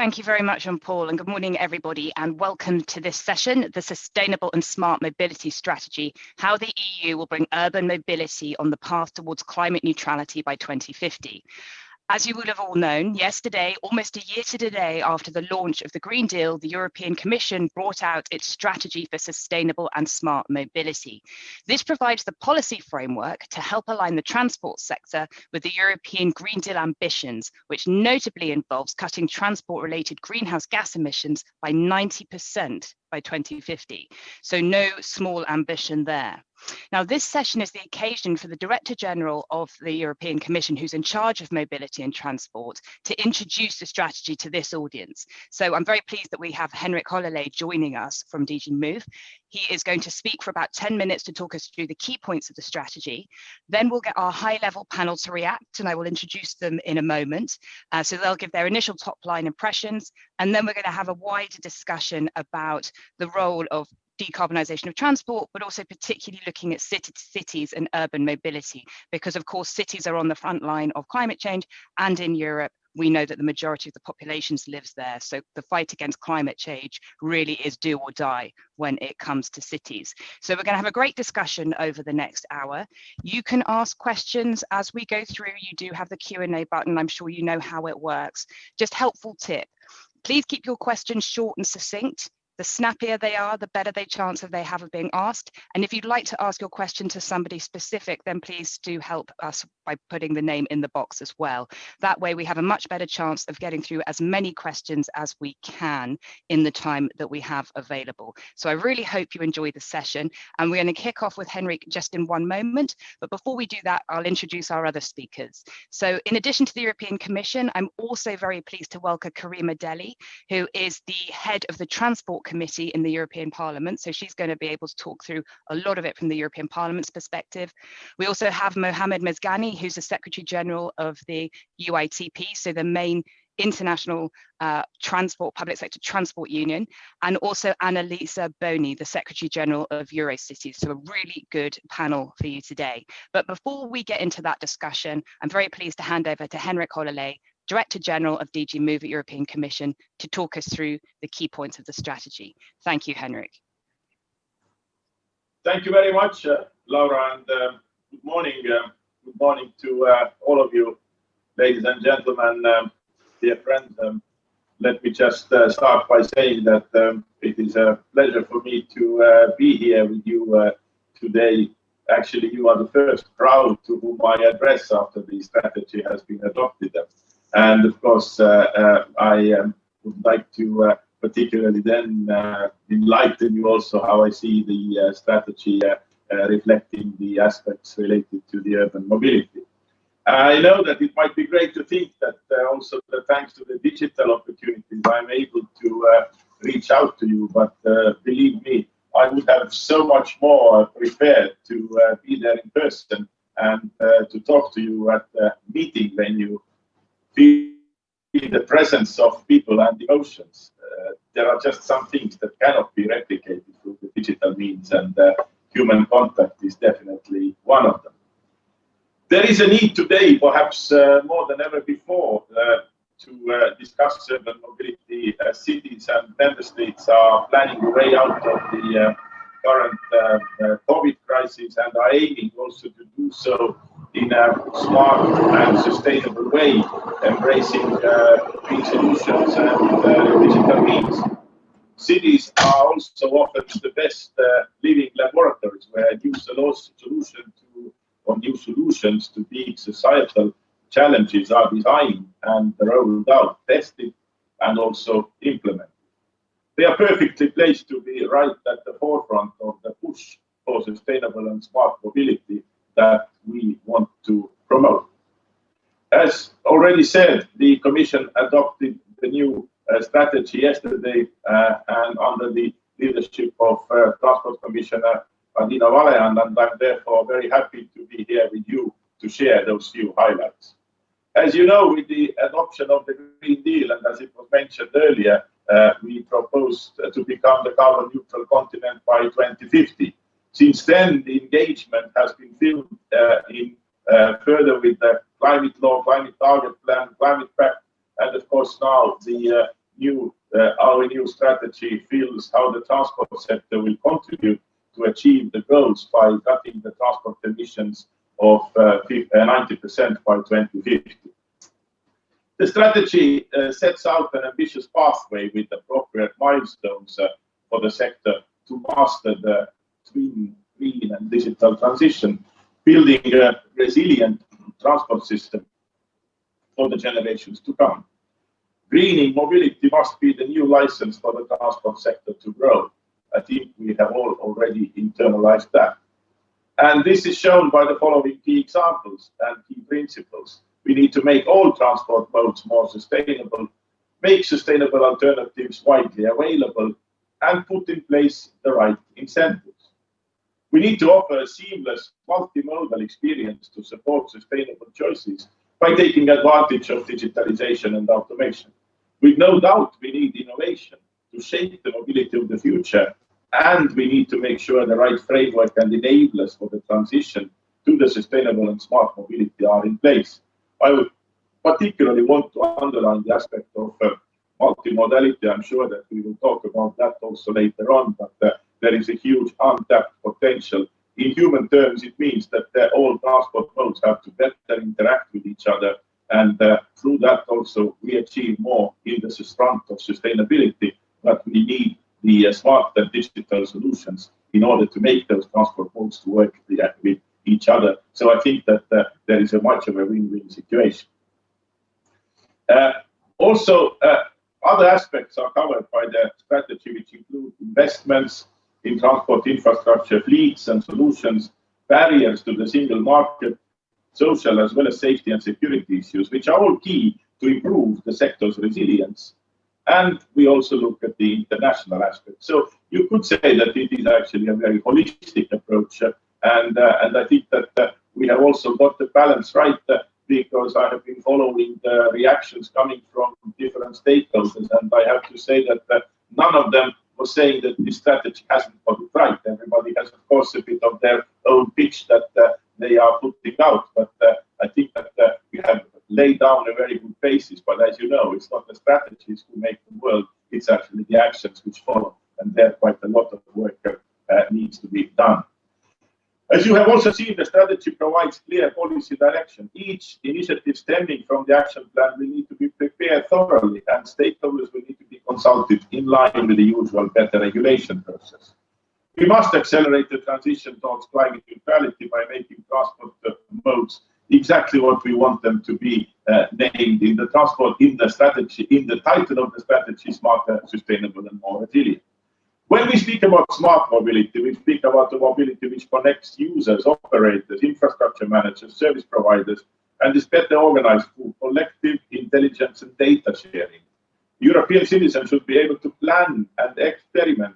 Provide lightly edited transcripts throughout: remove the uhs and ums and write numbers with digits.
Thank you very much, Jean-Paul, and good morning, everybody, and welcome to this session, the Sustainable and Smart Mobility Strategy, how the EU will bring urban mobility on the path towards climate neutrality by 2050. As you would have all known, yesterday, almost a year to the day after the launch of the Green Deal, the European Commission brought out its strategy for sustainable and smart mobility. This provides the policy framework to help align the transport sector with the European Green Deal ambitions, which notably involves cutting transport-related greenhouse gas emissions by 90% by 2050. So no small ambition there. Now, this session is the occasion for the Director General of the European Commission, who's in charge of mobility and transport, to introduce the strategy to this audience. So I'm very pleased that we have Henrik Hololei joining us from DG Move. He is going to speak for about 10 minutes to talk us through the key points of the strategy. Then we'll get our high-level panel to react, and I will introduce them in a moment. So they'll give their initial top-line impressions, and then we're going to have a wider discussion about the role of decarbonisation of transport, but also particularly looking at cities and urban mobility, because of course cities are on the front line of climate change, and in Europe we know that the majority of the populations lives there. So the fight against climate change really is do or die when it comes to cities. So we're going to have a great discussion over the next hour. You can ask questions as we go through. You do have the Q&A button. I'm sure you know how it works. Just helpful tip. Please keep your questions short and succinct. The snappier they are, the better the chance of they have of being asked. And if you'd like to ask your question to somebody specific, then please do help us by putting the name in the box as well. That way we have a much better chance of getting through as many questions as we can in the time that we have available. So I really hope you enjoy the session, and we're going to kick off with Henrik just in one moment. But before we do that, I'll introduce our other speakers. So in addition to the European Commission, I'm also very pleased to welcome Karima Delli, who is the head of the Transport Committee in the European Parliament. So she's going to be able to talk through a lot of it from the European Parliament's perspective. We also have Mohamed Mezghani, who's the Secretary General of the UITP, so the main international public sector transport union, and also Annalisa Boni, the Secretary General of Eurocities. So a really good panel for you today. But before we get into that discussion, I'm very pleased to hand over to Henrik Hololei, Director General of DG Move at European Commission, to talk us through the key points of the strategy. Thank you, Henrik. Thank you very much, Laura, and good morning. Good morning to all of you, ladies and gentlemen, dear friends. Let me just start by saying that it is a pleasure for me to be here with you today. Actually, you are the first crowd to whom I address after the strategy has been adopted. And of course, I would like to particularly then enlighten you also how I see the strategy reflecting the aspects related to the urban mobility. I know that it might be great to think that also that thanks to the digital opportunities, I'm able to reach out to you, but believe me, I would have so much more prepared to be there in person and to talk to you at the meeting venue. Feel the presence of people and emotions. There are just some things that cannot be replicated through the digital means, and human contact is definitely one of them. There is a need today, perhaps more than ever before, to discuss urban mobility. Cities and member states are planning a way out of the current COVID crisis and are aiming also to do so in a smart and sustainable way, embracing green solutions and digital means. Cities are also often the best living laboratories where new solutions to big societal challenges are designed and rolled out, tested, and also implemented. They are perfectly placed to be right at the forefront of the push for sustainable and smart mobility that we want to promote. As already said, the Commission adopted the new strategy yesterday and under the leadership of Transport Commissioner Adina Valean, and I'm therefore very happy to be here with you to share those few highlights. As you know, with the adoption of the Green Deal, and as it was mentioned earlier, we proposed to become the carbon neutral continent by 2050. Since then, the engagement has been filled in further with the climate law, climate target plan, climate pact, and of course now the our new strategy feels how the transport sector will contribute to achieve the goals by cutting the transport emissions of 90% by 2050. The strategy sets out an ambitious pathway with appropriate milestones for the sector to master the green and digital transition, building a resilient transport system for the generations to come. Greening mobility must be the new license for the transport sector to grow. I think we have all already internalized that. And this is shown by the following key examples and key principles. We need to make all transport modes more sustainable, make sustainable alternatives widely available, and put in place the right incentives. We need to offer a seamless multimodal experience to support sustainable choices by taking advantage of digitalization and automation. With no doubt, we need innovation to shape the mobility of the future, and we need to make sure the right framework and enablers for the transition to the sustainable and smart mobility are in place. I would particularly want to underline the aspect of multimodality. I'm sure that we will talk about that also later on, but there is a huge untapped potential. In human terms, it means that all transport modes have to better interact with each other, and through that also we achieve more in the front of sustainability, but we need the smart and digital solutions in order to make those transport modes to work with each other. So I think that there is a much of a win-win situation. Also, other aspects are covered by the strategy, which include investments in transport infrastructure, fleets and solutions, barriers to the single market, social as well as safety and security issues, which are all key to improve the sector's resilience. And we also look at the international aspect. So you could say that it is actually a very holistic approach. And I think that we have also got the balance right, because I have been following the reactions coming from different stakeholders. And I have to say that none of them was saying that this strategy hasn't got it right. Everybody has, of course, a bit of their own pitch that they are putting out. But I think that we have laid down a very good basis. But as you know, it's not the strategies who make the world, it's actually the actions which follow. And there quite a lot of work needs to be done. As you have also seen, the strategy provides clear policy direction. Each initiative stemming from the action plan will need to be prepared thoroughly, and stakeholders will need to be consulted in line with the usual better regulation process. We must accelerate the transition towards climate neutrality by making transport modes exactly what we want them to be named in the transport, in the strategy, in the title of the strategy, smarter, sustainable and more resilient. When we speak about smart mobility, we speak about the mobility which connects users, operators, infrastructure managers, service providers, and is better organized through collective intelligence and data sharing. European citizens should be able to plan and experiment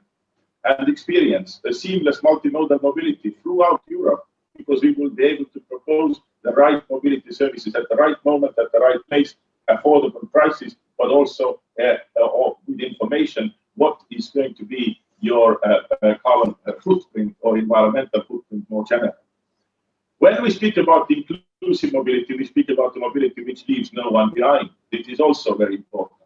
and experience a seamless multimodal mobility throughout Europe, because we will be able to propose the right mobility services at the right moment, at the right place, affordable prices, but also with information what is going to be your carbon footprint or environmental footprint more generally. When we speak about inclusive mobility, we speak about the mobility which leaves no one behind. It is also very important.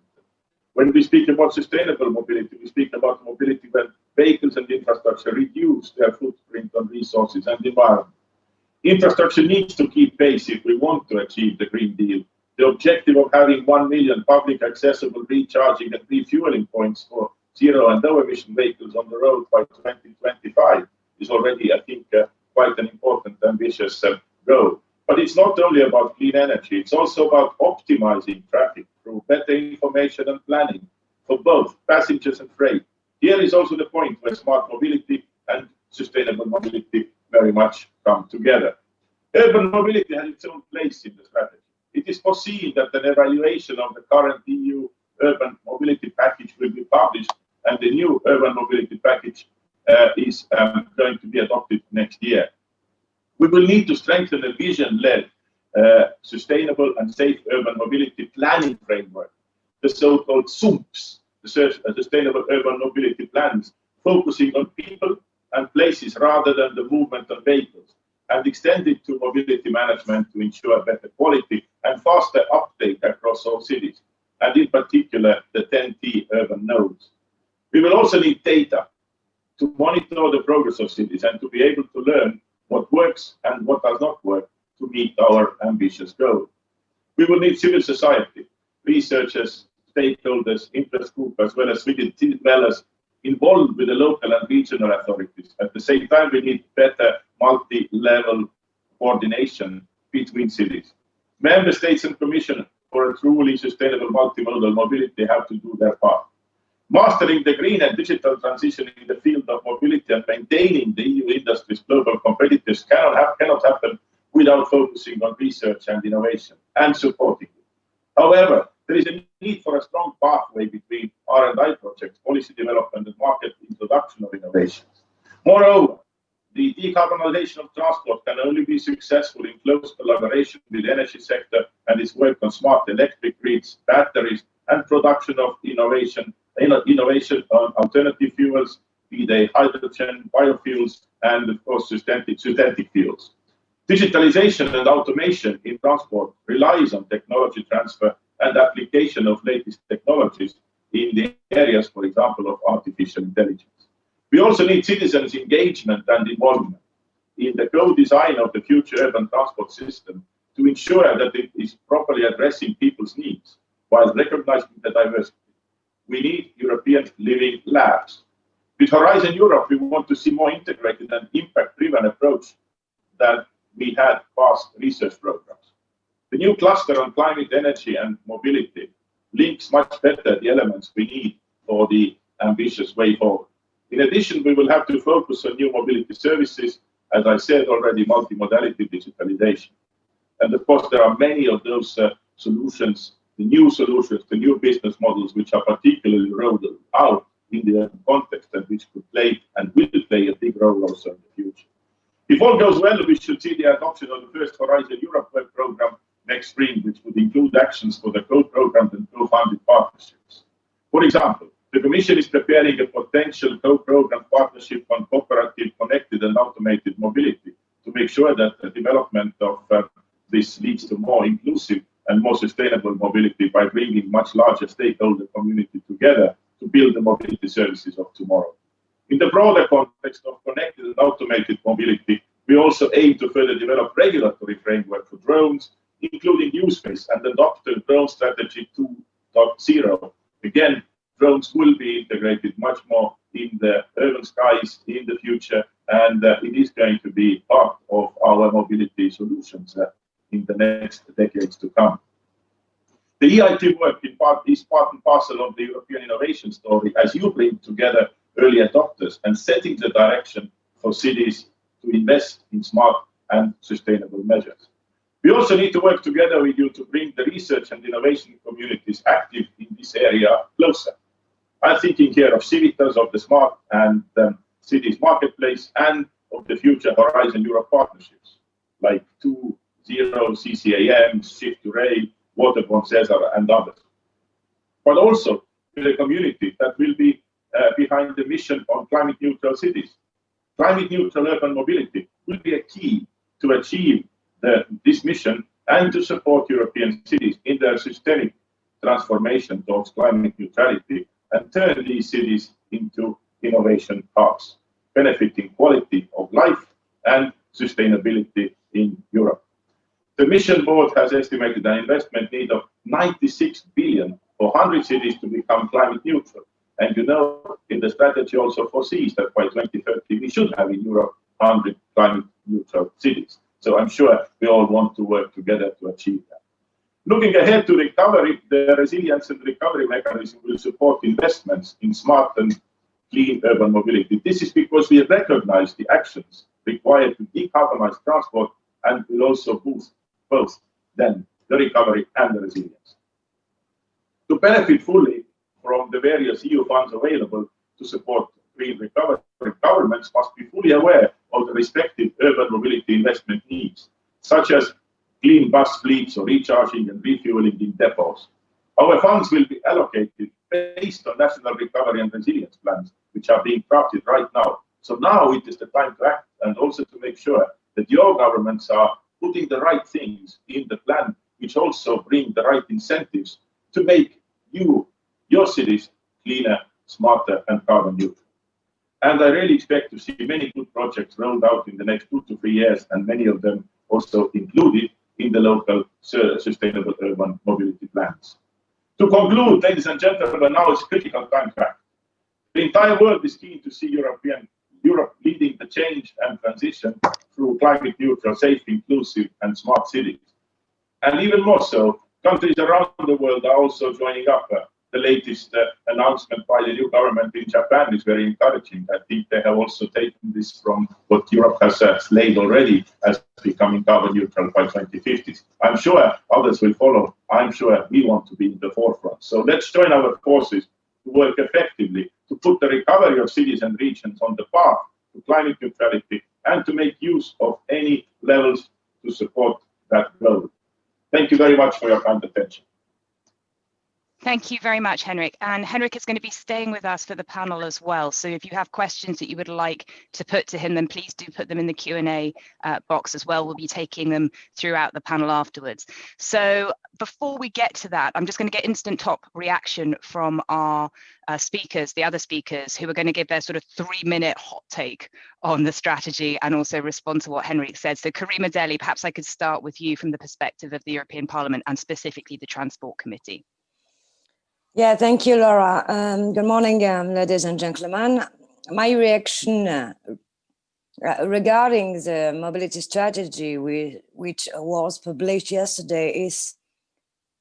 When we speak about sustainable mobility, we speak about mobility when vehicles and infrastructure reduce their footprint on resources and environment. Infrastructure needs to keep pace if we want to achieve the Green Deal. The objective of having 1 million public accessible recharging and refueling points for zero and low emission vehicles on the road by 2025 is already, I think, quite an important, ambitious goal. But it's not only about clean energy, it's also about optimizing traffic through better information and planning for both passengers and freight. Here is also the point where smart mobility and sustainable mobility very much come together. Urban mobility has its own place in the strategy. It is foreseen that an evaluation of the current EU urban mobility package will be published, and the new urban mobility package is going to be adopted next year. We will need to strengthen a vision-led, sustainable and safe urban mobility planning framework, the so-called SUMPs, the Sustainable Urban Mobility Plans, focusing on people and places rather than the movement of vehicles, and extend it to mobility management to ensure better quality and faster uptake across all cities. and in particular the 10T urban nodes. We will also need data to monitor the progress of cities and to be able to learn what works and what does not work to meet our ambitious goal. We will need civil society, researchers, stakeholders, interest groups, as well as city dwellers involved with the local and regional authorities. At the same time, we need better multi-level coordination between cities. Member states and Commission for a truly sustainable multimodal mobility have to do their part. Mastering the green and digital transition in the field of mobility and maintaining the EU industry's global competitiveness cannot happen without focusing on research and innovation and supporting it. However, there is a need for a strong pathway between R&I projects, policy development, and market introduction of innovations. Moreover, the decarbonization of transport can only be successful in close collaboration with the energy sector and its work on smart electric grids, batteries, and production of innovation on alternative fuels, be they hydrogen, biofuels, and of course synthetic fuels. Digitalization and automation in transport relies on technology transfer and application of latest technologies in the areas, for example, of artificial intelligence. We also need citizens' engagement and involvement in the co-design of the future urban transport system to ensure that it is properly addressing people's needs while recognizing the diversity. We need European living labs. With Horizon Europe, we want to see more integrated and impact-driven approach than we had past research programs. The new cluster on climate, energy, and mobility links much better the elements we need for the ambitious way forward. In addition, we will have to focus on new mobility services, as I said already, multimodality, digitalization. And of course, there are many of those solutions, the new business models, which are particularly rolled out in the context and which could play and will play a big role also in the future. If all goes well, we should see the adoption of the first Horizon Europe web program next spring, which would include actions for the co-programmed and co-funded partnerships. For example, the Commission is preparing a potential co-programmed partnership on cooperative, connected and automated mobility to make sure that the development of this leads to more inclusive and more sustainable mobility by bringing much larger stakeholder community together to build the mobility services of tomorrow. In the broader context of connected and automated mobility, we also aim to further develop regulatory framework for drones, including use case and adopt the drone strategy 2.0. Again, drones will be integrated much more in the urban skies in the future, and it is going to be part of our mobility solutions in the next decades to come. The EIT work is part and parcel of the European innovation story as you bring together early adopters and setting the direction for cities to invest in smart and sustainable measures. We also need to work together with you to bring the research and innovation communities active in this area closer. I'm thinking here of Civitas, of the Smart and Cities Marketplace, and of the future Horizon Europe partnerships, like 2.0, CCAM, Shift to Rail, Waterborne Cesar, and others. But also to the community that will be behind the mission on climate-neutral cities. Climate-neutral urban mobility will be a key to achieve this mission and to support European cities in their systemic transformation towards climate neutrality and turn these cities into innovation hubs, benefiting quality of life and sustainability in Europe. The Mission Board has estimated an investment need of 96 billion for 100 cities to become climate neutral. And you know, in the strategy also foresees that by 2030 we should have in Europe 100 climate neutral cities. So I'm sure we all want to work together to achieve that. Looking ahead to recovery, the resilience and recovery mechanism will support investments in smart and clean urban mobility. This is because we recognize the actions required to decarbonize transport and will also boost both then the recovery and the resilience. To benefit fully from the various EU funds available to support green recovery, governments must be fully aware of the respective urban mobility investment needs, such as clean bus fleets or recharging and refueling in depots. Our funds will be allocated based on national recovery and resilience plans, which are being crafted right now. So now it is the time to act and also to make sure that your governments are putting the right things in the plan, which also bring the right incentives to make your cities cleaner, smarter, and carbon neutral. And I really expect to see many good projects rolled out in the next 2 to 3 years, and many of them also included in the local sustainable urban mobility plans. To conclude, ladies and gentlemen, now is critical time track. The entire world is keen to see Europe leading the change and transition through climate neutral, safe, inclusive, and smart cities. And even more so, countries around the world are also joining up. The latest announcement by the new government in Japan is very encouraging. I think they have also taken this from what Europe has laid already as becoming carbon neutral by 2050. I'm sure others will follow. I'm sure we want to be in the forefront. So let's join our forces to work effectively to put the recovery of cities and regions on the path to climate neutrality and to make use of any levels to support that goal. Thank you very much for your kind attention. Thank you very much, Henrik. And Henrik is going to be staying with us for the panel as well. So if you have questions that you would like to put to him, then please do put them in the Q&A box as well. We'll be taking them throughout the panel afterwards. So before we get to that, I'm just going to get instant top reaction from our speakers, the other speakers, who are going to give their sort of 3-minute hot take on the strategy and also respond to what Henrik said. So Karima, Delli, perhaps I could start with you from the perspective of the European Parliament and specifically the Transport Committee. Yeah, thank you, Laura. Good morning, ladies and gentlemen. My reaction regarding the mobility strategy, which was published yesterday, is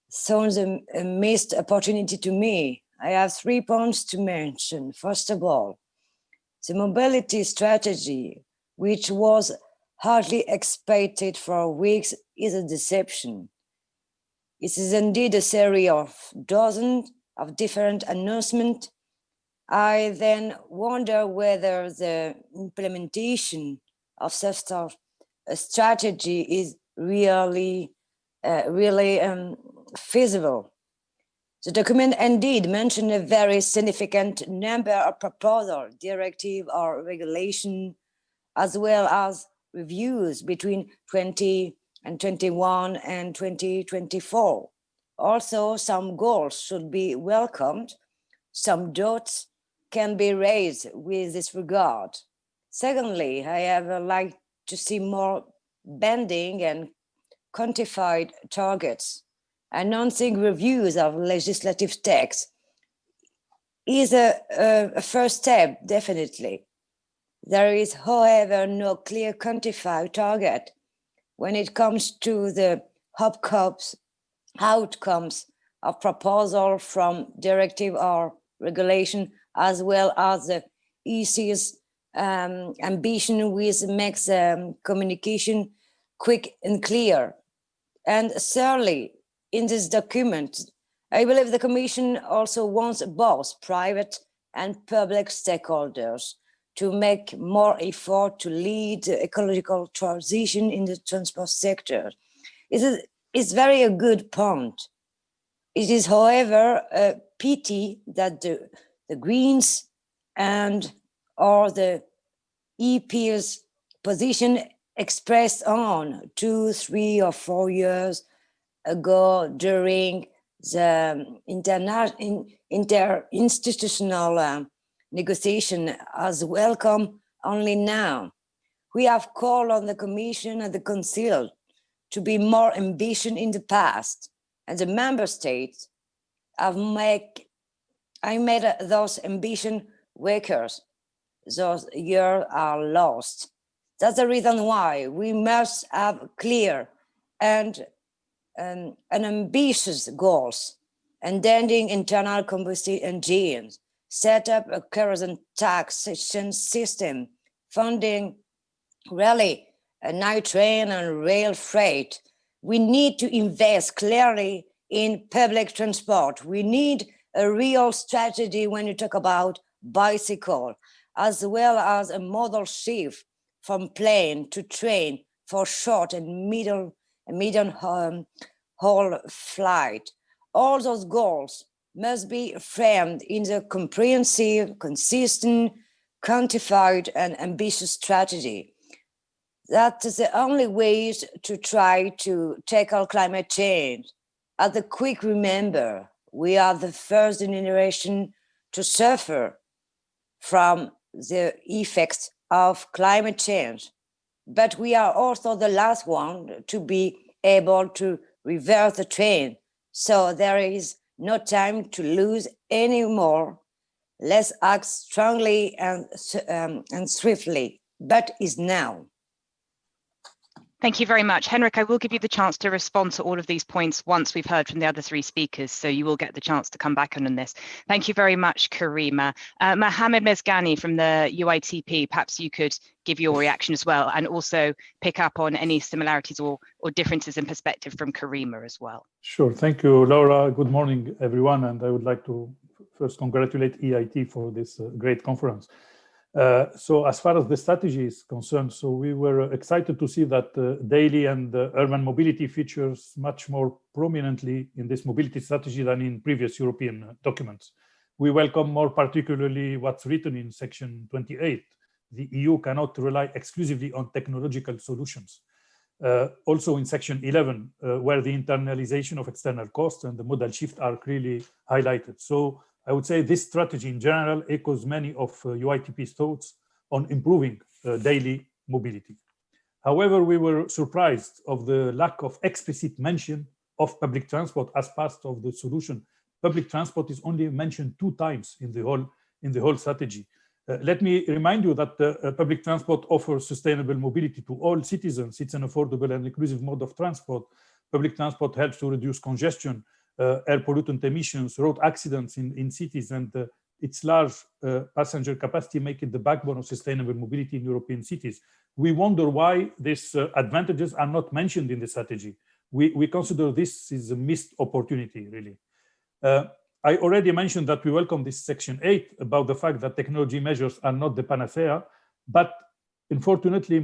sounds a missed opportunity to me. I have 3 points to mention. First of all, the mobility strategy, which was hardly expected for weeks, is a deception. It is indeed a series of dozens of different announcements. I then wonder whether the implementation of such a strategy is really feasible. The document indeed mentioned a very significant number of proposals, directive or regulation, as well as reviews between 2021 and 2024. Also, some goals should be welcomed. Some doubts can be raised with this regard. Secondly, I have liked to see more binding and quantified targets. Announcing reviews of legislative texts is a first step, definitely. There is, however, no clear quantified target when it comes to the outcomes of proposal from directive or regulation, as well as the EC's ambition with makes communication quick and clear. And thirdly, in this document, I believe the Commission also wants both private and public stakeholders to make more effort to lead the ecological transition in the transport sector. It's very a good point. It is, however, a pity that the Greens or the EP's position expressed on 2, 3, or 4 years ago during the interinstitutional negotiation as welcome only now. We have called on the Commission and the Council to be more ambitious in the past, and the member states have made those ambition wakers. Those years are lost. That's the reason why we must have clear and ambitious goals, ending internal combustion engines, set up a kerosene taxation system, funding really a night train and rail freight. We need to invest clearly in public transport. We need a real strategy when you talk about bicycle, as well as a model shift from plane to train for short and medium haul flight. All those goals must be framed in the comprehensive, consistent, quantified, and ambitious strategy. That's the only way to try to tackle climate change. As a quick remember, we are the first generation to suffer from the effects of climate change, but we are also the last one to be able to reverse the trend. So there is no time to lose anymore. Let's act strongly and swiftly, but is now. Thank you very much. Henrik, I will give you the chance to respond to all of these points once we've heard from the other three speakers, so you will get the chance to come back on this. Thank you very much, Karima. Mohamed Mezghani from the UITP, perhaps you could give your reaction as well, and also pick up on any similarities or differences in perspective from Karima as well. Sure, thank you, Laura. Good morning, everyone, and I would like to first congratulate EIT for this great conference. So as far as the strategy is concerned, so we were excited to see that daily and urban mobility features much more prominently in this mobility strategy than in previous European documents. We welcome more particularly what's written in section 28. The EU cannot rely exclusively on technological solutions. Also in section 11, where the internalization of external costs and the modal shift are clearly highlighted. So I would say this strategy in general echoes many of UITP's thoughts on improving daily mobility. However, we were surprised of the lack of explicit mention of public transport as part of the solution. Public transport is only mentioned 2 times in the whole strategy. Let me remind you that public transport offers sustainable mobility to all citizens. It's an affordable and inclusive mode of transport. Public transport helps to reduce congestion, air pollutant emissions, road accidents in cities, and its large passenger capacity make it the backbone of sustainable mobility in European cities. We wonder why these advantages are not mentioned in the strategy. We consider this is a missed opportunity, really. I already mentioned that we welcome this section 8 about the fact that technology measures are not the panacea, but unfortunately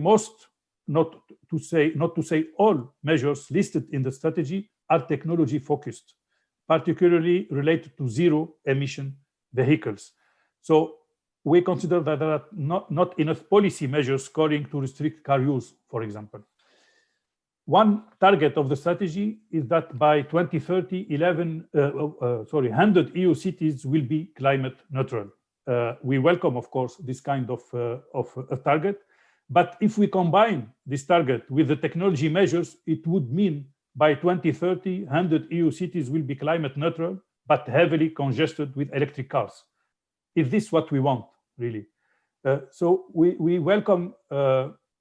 not to say all measures listed in the strategy are technology focused, particularly related to zero emission vehicles. So we consider that there are not enough policy measures calling to restrict car use, for example. One target of the strategy is that by 2030, 100 EU cities will be climate neutral. We welcome, of course, this kind of a target. But if we combine this target with the technology measures, it would mean by 2030, 100 EU cities will be climate neutral, but heavily congested with electric cars. Is this what we want, really? So we welcome,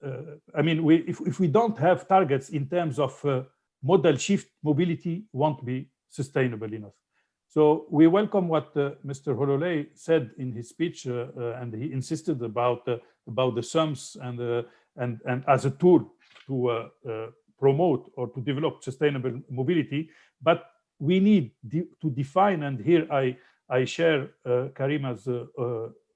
if we don't have targets in terms of modal shift, mobility won't be sustainable enough. So we welcome what Mr. Hololei said in his speech, and he insisted about the sums and as a tool to promote or to develop sustainable mobility. But we need to define, and here I share Karima's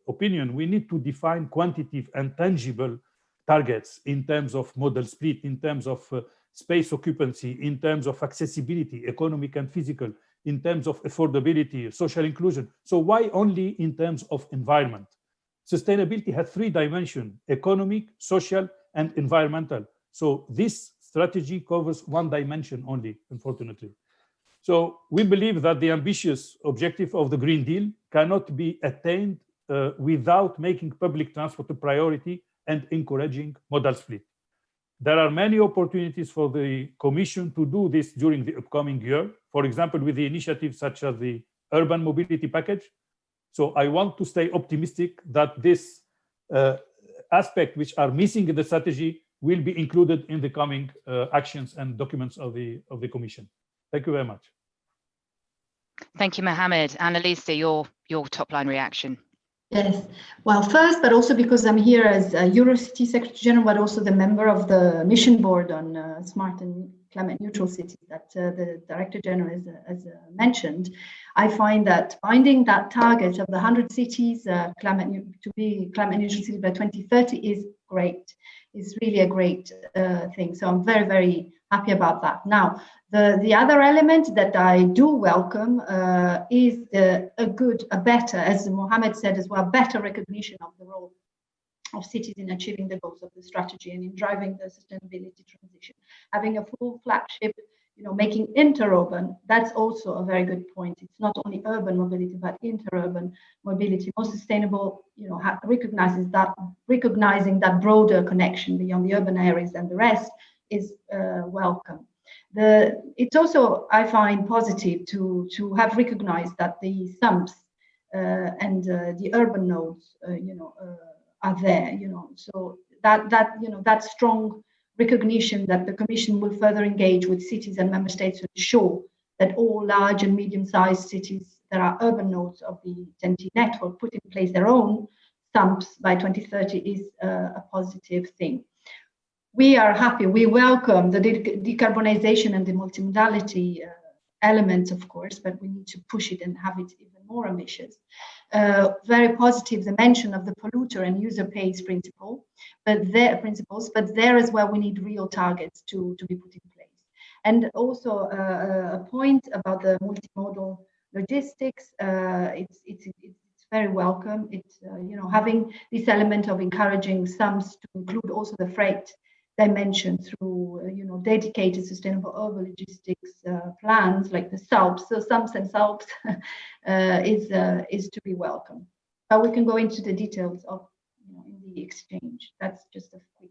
opinion, we need to define quantitative and tangible targets in terms of modal split, in terms of space occupancy, in terms of accessibility, economic and physical, in terms of affordability, social inclusion. So why only in terms of environment? Sustainability has 3 dimensions: economic, social, and environmental. So this strategy covers 1 dimension only, unfortunately. So we believe that the ambitious objective of the Green Deal cannot be attained without making public transport a priority and encouraging modal split. There are many opportunities for the Commission to do this during the upcoming year, for example, with the initiatives such as the Urban Mobility Package. So I want to stay optimistic that this aspect which are missing in the strategy will be included in the coming actions and documents of the Commission. Thank you very much. Thank you, Mohamed. Annalisa, your top line reaction. Yes, well, first, but also because I'm here as Eurocities Secretary General, but also the member of the mission board on smart and climate neutral cities that the Director General has mentioned, I find that finding that target of the 100 cities to be climate neutral cities by 2030 is great. It's really a great thing. So I'm very, very happy about that. Now, the other element that I do welcome is a better, as Mohamed said as well, better recognition of the role of cities in achieving the goals of the strategy and in driving the sustainability transition. Having a full flagship, making interurban, that's also a very good point. It's not only urban mobility, but interurban mobility. More sustainable, recognizing that broader connection beyond the urban areas and the rest is welcome. It's also, I find, positive to have recognized that the sumps and the urban nodes, are there. So that strong recognition that the Commission will further engage with cities and member states to ensure that all large and medium-sized cities that are urban nodes of the TEN-T network put in place their own sumps by 2030 is a positive thing. We are happy. We welcome the decarbonization and the multimodality elements, of course, but we need to push it and have it even more ambitious. Very positive the mention of the polluter and user pays principle, but there as well we need real targets to be put in place. And also a point about the multimodal logistics. It's very welcome. It's having this element of encouraging sums to include also the freight dimension through dedicated sustainable urban logistics plans like the SALPs. So sums and SALPs is to be welcome. But we can go into the details of in the exchange. That's just a quick.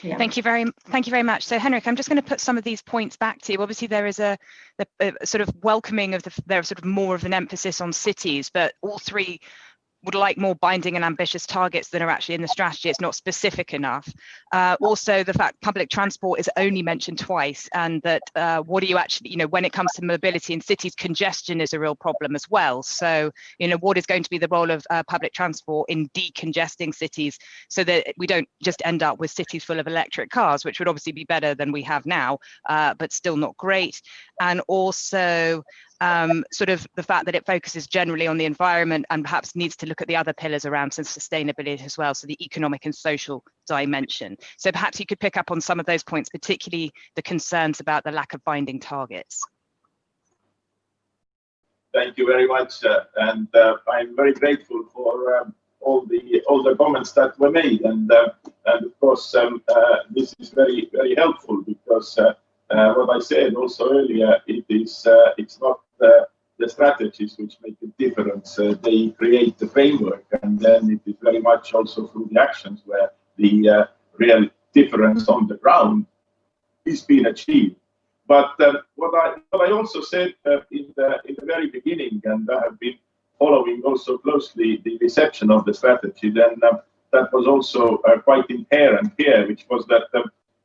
Yeah. Thank you very much. So Henrik, I'm just going to put some of these points back to you. Obviously, there is a sort of welcoming of there's sort of more of an emphasis on cities, but all three would like more binding and ambitious targets that are actually in the strategy. It's not specific enough. Also, the fact public transport is only mentioned twice, and that what do you actually, when it comes to mobility in cities, congestion is a real problem as well. So, what is going to be the role of public transport in decongesting cities so that we don't just end up with cities full of electric cars, which would obviously be better than we have now, but still not great. And also, sort of the fact that it focuses generally on the environment and perhaps needs to look at the other pillars around sustainability as well, so the economic and social dimension. So perhaps you could pick up on some of those points, particularly the concerns about the lack of binding targets. Thank you very much, and I'm very grateful for all the comments that were made, and of course this is very, very helpful, because what I said also earlier, it's not the strategies which make the difference. They create the framework, and then it is very much also through the actions where the real difference on the ground is being achieved. But what I also said in the very beginning, and I have been following also closely the reception of the strategy, then that was also quite inherent here, which was that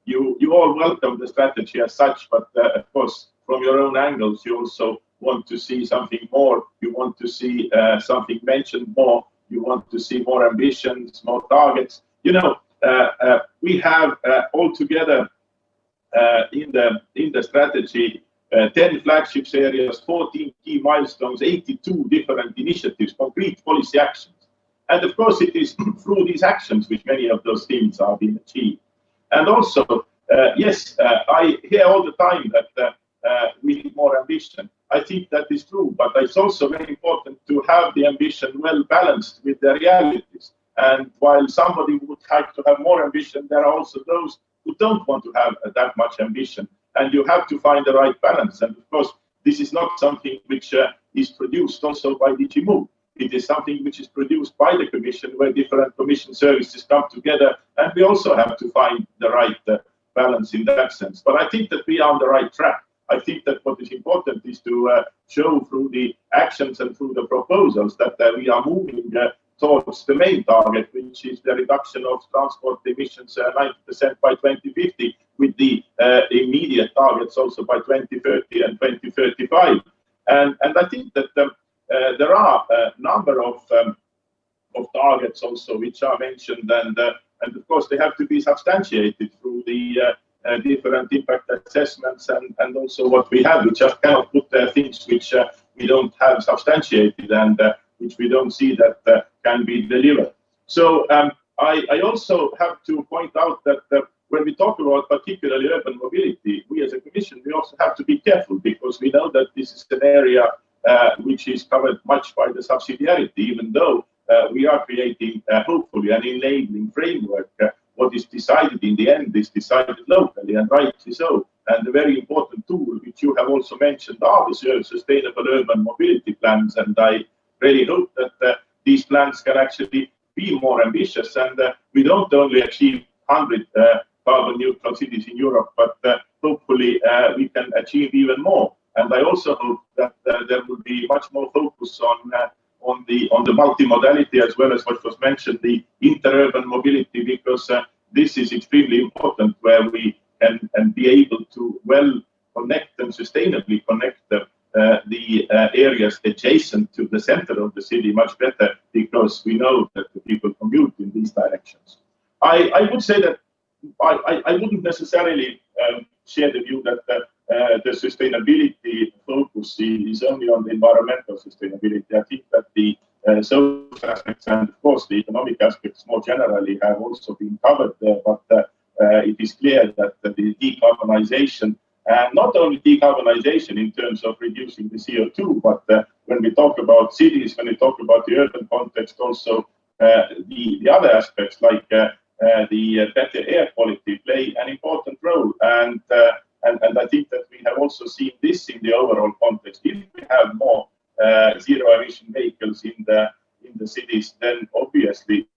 you all welcome the strategy as such, but of course, from your own angles, you also want to see something more. You want to see something mentioned more. You want to see more ambitions, more targets. We have altogether in the strategy 10 flagships areas, 14 key milestones, 82 different initiatives, concrete policy actions. And of course, it is through these actions which many of those things are being achieved. And also, yes, I hear all the time that we need more ambition. I think that is true, but it's also very important to have the ambition well balanced with the realities. And while somebody would like to have more ambition, there are also those who don't want to have that much ambition. And you have to find the right balance. And of course, this is not something which is produced also by DG Move. It is something which is produced by the Commission, where different Commission services come together, and we also have to find the right balance in that sense. But I think that we are on the right track. I think that what is important is to show through the actions and through the proposals that we are moving towards the main target, which is the reduction of transport emissions 90% by 2050, with the immediate targets also by 2030 and 2035. And I think that there are a number of targets also which are mentioned, and of course they have to be substantiated through the different impact assessments and also what we have. We just cannot put things which we don't have substantiated and which we don't see that can be delivered. So I also have to point out that when we talk about particularly urban mobility, we as a Commission, we also have to be careful, because we know that this is an area which is covered much by the subsidiarity, even though we are creating, hopefully, an enabling framework. What is decided in the end is decided locally, and rightly so. And the very important tool, which you have also mentioned, are the sustainable urban mobility plans. And I really hope that these plans can actually be more ambitious, and we don't only achieve 100 carbon neutral cities in Europe, but hopefully we can achieve even more. And I also hope that there will be much more focus on the multimodality, as well as what was mentioned, the interurban mobility, because this is extremely important, where we can be able to well connect and sustainably connect the areas adjacent to the center of the city much better, because we know that the people commute in these directions. I would say that I wouldn't necessarily share the view that the sustainability focus is only on the environmental sustainability. I think that the social aspects and, of course, the economic aspects more generally have also been covered there, but it is clear that the decarbonization, and not only decarbonization in terms of reducing the CO2, but when we talk about cities, when we talk about the urban context, also the other aspects like the better air quality play an important role. And I think that we have also seen this in the overall context. If we have more zero-emission vehicles in the cities, then obviously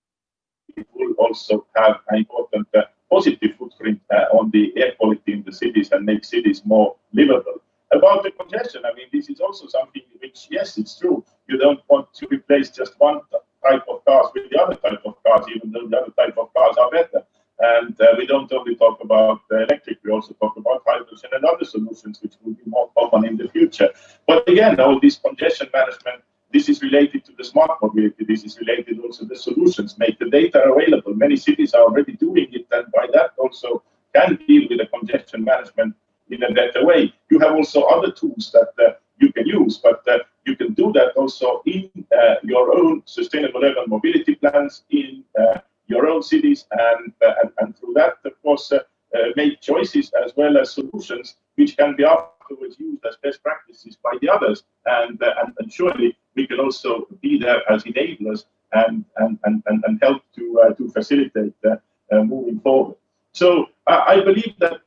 it will also have an important positive footprint on the air quality in the cities and make cities more livable. About the congestion, I mean, this is also something which, yes, it's true. You don't want to replace just one type of cars with the other type of cars, even though the other type of cars are better. And we don't only talk about electric, we also talk about hydrogen and other solutions which will be more common in the future. But again, all this congestion management, this is related to the smart mobility. This is related also to the solutions, make the data available. Many cities are already doing it, and by that also can deal with the congestion management in a better way. You have also other tools that you can use, but you can do that also in your own sustainable urban mobility plans in your own cities, and through that, of course, make choices as well as solutions which can be afterwards used as best practices by the others. And surely we can also be there as enablers and help to facilitate moving forward. So I believe that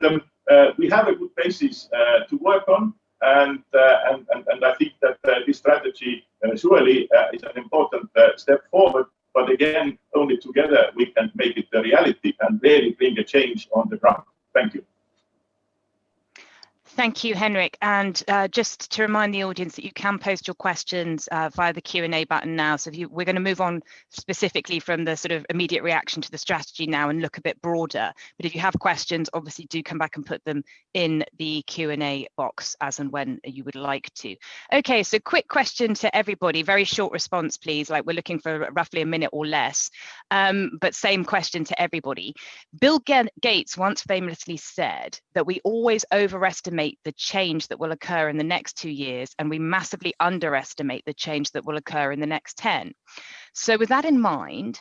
we have a good basis to work on, and I think that this strategy surely is an important step forward. But again, only together we can make it a reality and really bring a change on the ground. Thank you. Thank you, Henrik. And just to remind the audience that you can post your questions via the Q&A button now. So we're going to move on specifically from the sort of immediate reaction to the strategy now and look a bit broader. But if you have questions, obviously do come back and put them in the Q&A box as and when you would like to. Okay, so quick question to everybody, very short response, please. Like, we're looking for roughly a minute or less, but same question to everybody. Bill Gates once famously said that we always overestimate the change that will occur in the next 2 years, and we massively underestimate the change that will occur in the next 10. So with that in mind,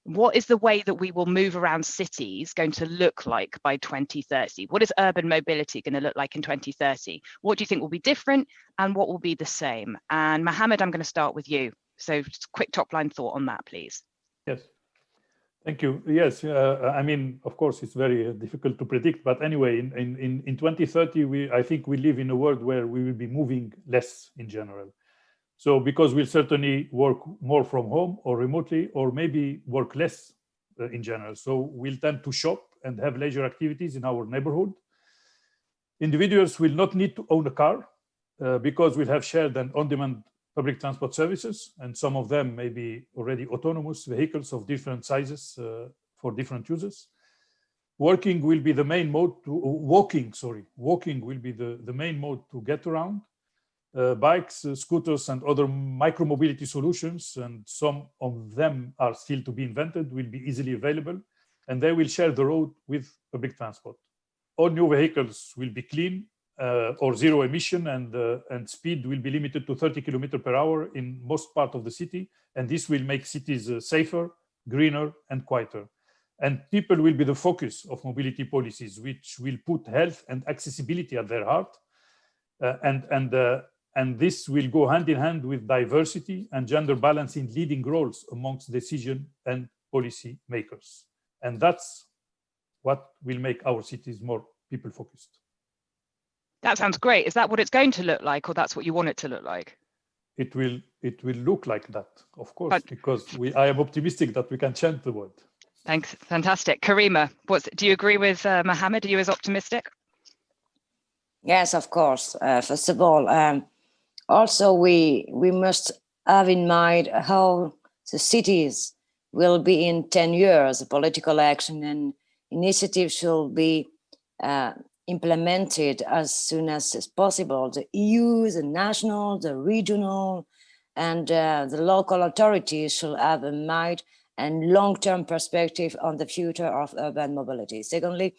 what is the way that we will move around cities going to look like by 2030? What is urban mobility going to look like in 2030? What do you think will be different, and what will be the same? And Mohamed, I'm going to start with you. So just quick top line thought on that, please. Yes. Thank you. Yes, I mean, of course, it's very difficult to predict. But anyway, in 2030, I think we live in a world where we will be moving less in general. So because we'll certainly work more from home or remotely, or maybe work less in general. So we'll tend to shop and have leisure activities in our neighborhood. Individuals will not need to own a car because we'll have shared and on-demand public transport services, and some of them may be already autonomous vehicles of different sizes for different users. Walking will be the main mode to get around. Bikes, scooters, and other micro-mobility solutions, and some of them are still to be invented, will be easily available, and they will share the road with public transport. All new vehicles will be clean, or zero emission, and speed will be limited to 30 km/h in most parts of the city. And this will make cities safer, greener, and quieter. And people will be the focus of mobility policies, which will put health and accessibility at their heart. And this will go hand in hand with diversity and gender balance in leading roles amongst decision and policy makers. And that's what will make our cities more people focused. That sounds great. Is that what it's going to look like, or that's what you want it to look like? It will look like that, of course, because I am optimistic that we can change the world. Thanks. Fantastic. Karima, do you agree with Mohamed? Are you as optimistic? Yes, of course. First of all, also we must have in mind how the cities will be in 10 years. Political action and initiatives should be implemented as soon as possible. The EU, the national, the regional, and the local authorities should have in mind and long-term perspective on the future of urban mobility. Secondly,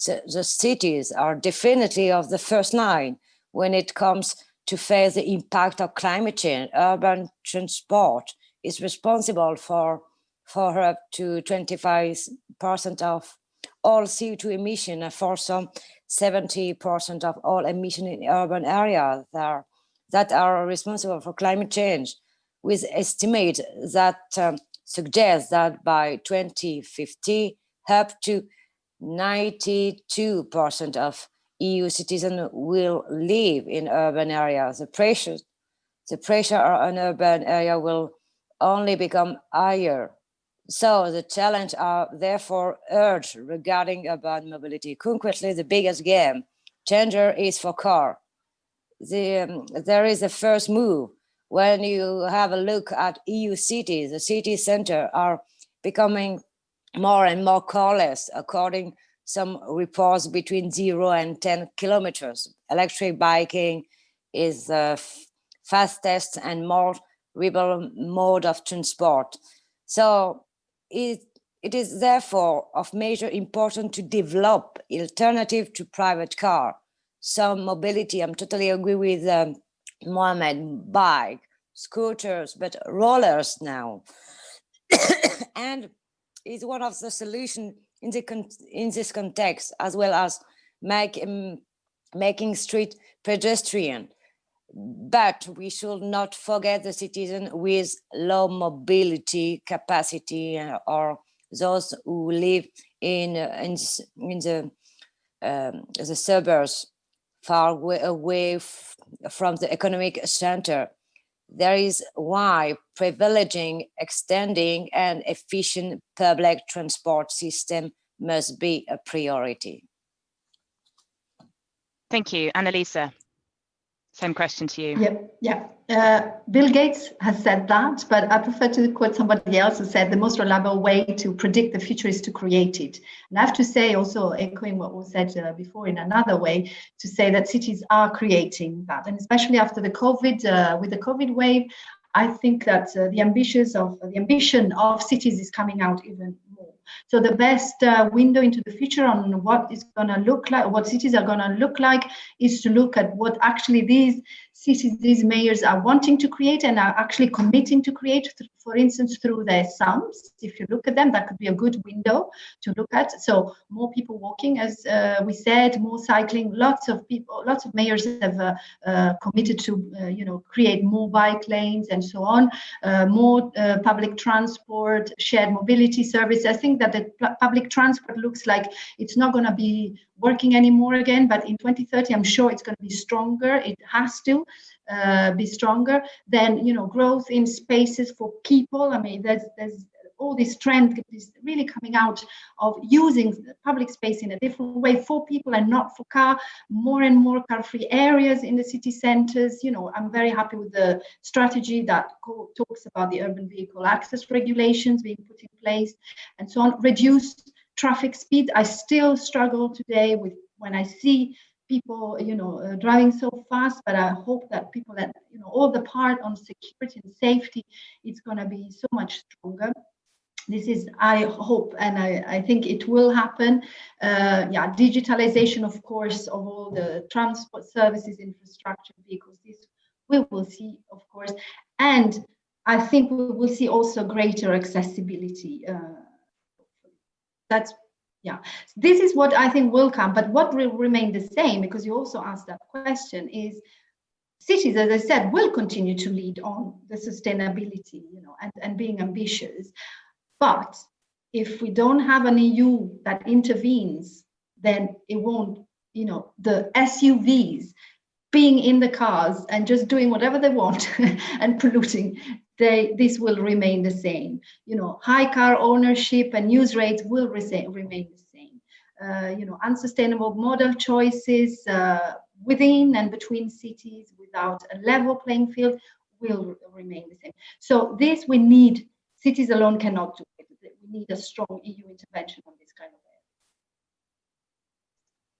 the cities are definitely of the first line when it comes to face the impact of climate change. Urban transport is responsible for up to 25% of all CO2 emission, and for some 70% of all emission in urban areas that are responsible for climate change, with estimates that suggest that by 2050, up to 92% of EU citizens will live in urban areas. The pressure on urban area will only become higher. So the challenge are therefore urged regarding urban mobility. Concretely, the biggest game changer is for car. There is a first move. When you have a look at EU cities, the city center are becoming more and more carless, according to some reports between 0 and 10 kilometers. Electric biking is the fastest and more reliable mode of transport. So it is therefore of major importance to develop alternative to private car. Some mobility, I'm totally agree with Mohamed, bike, scooters, but rollers now. And is one of the solutions in this context, as well as making street pedestrian. But we should not forget the citizen with low mobility capacity or those who live in the suburbs, far away from the economic center. There is why privileging, extending, and efficient public transport system must be a priority. Thank you. Annalisa, same question to you. Yeah. Bill Gates has said that, but I prefer to quote somebody else who said the most reliable way to predict the future is to create it. And I have to say, also echoing what was said before in another way, to say that cities are creating that, and especially after the COVID, with the COVID wave, I think that the ambition of cities is coming out even more. So the best window into the future on what is going to look like, what cities are going to look like, is to look at what actually these cities, these mayors are wanting to create and are actually committing to create, for instance, through their sums. If you look at them, that could be a good window to look at. So more people walking, as we said, more cycling. Lots of mayors have committed to, create more bike lanes and so on, more public transport, shared mobility service. I think that the public transport looks like it's not going to be working anymore again, but in 2030, I'm sure it's going to be stronger. It has to be stronger. Then, growth in spaces for people. I mean, there's all this trend is really coming out of using public space in a different way for people and not for car. More and more car-free areas in the city centers. I'm very happy with the strategy that talks about the urban vehicle access regulations being put in place and so on. Reduced traffic speed. I still struggle today with when I see people, driving so fast, but I hope that people that, all the part on security and safety, it's going to be so much stronger. This is, I hope, and I think it will happen. Digitalization, of course, of all the transport services, infrastructure, vehicles, this we will see, of course. And I think we will see also greater accessibility. This is what I think will come, but what will remain the same, because you also asked that question, is cities, as I said, will continue to lead on the sustainability, and being ambitious. But if we don't have an EU that intervenes, then it won't, the SUVs being in the cars and just doing whatever they want and polluting, this will remain the same. You know, high car ownership and use rates will remain the same. You know, unsustainable model choices within and between cities without a level playing field will remain the same. So this we need, cities alone cannot do it. We need a strong EU intervention on this kind of area.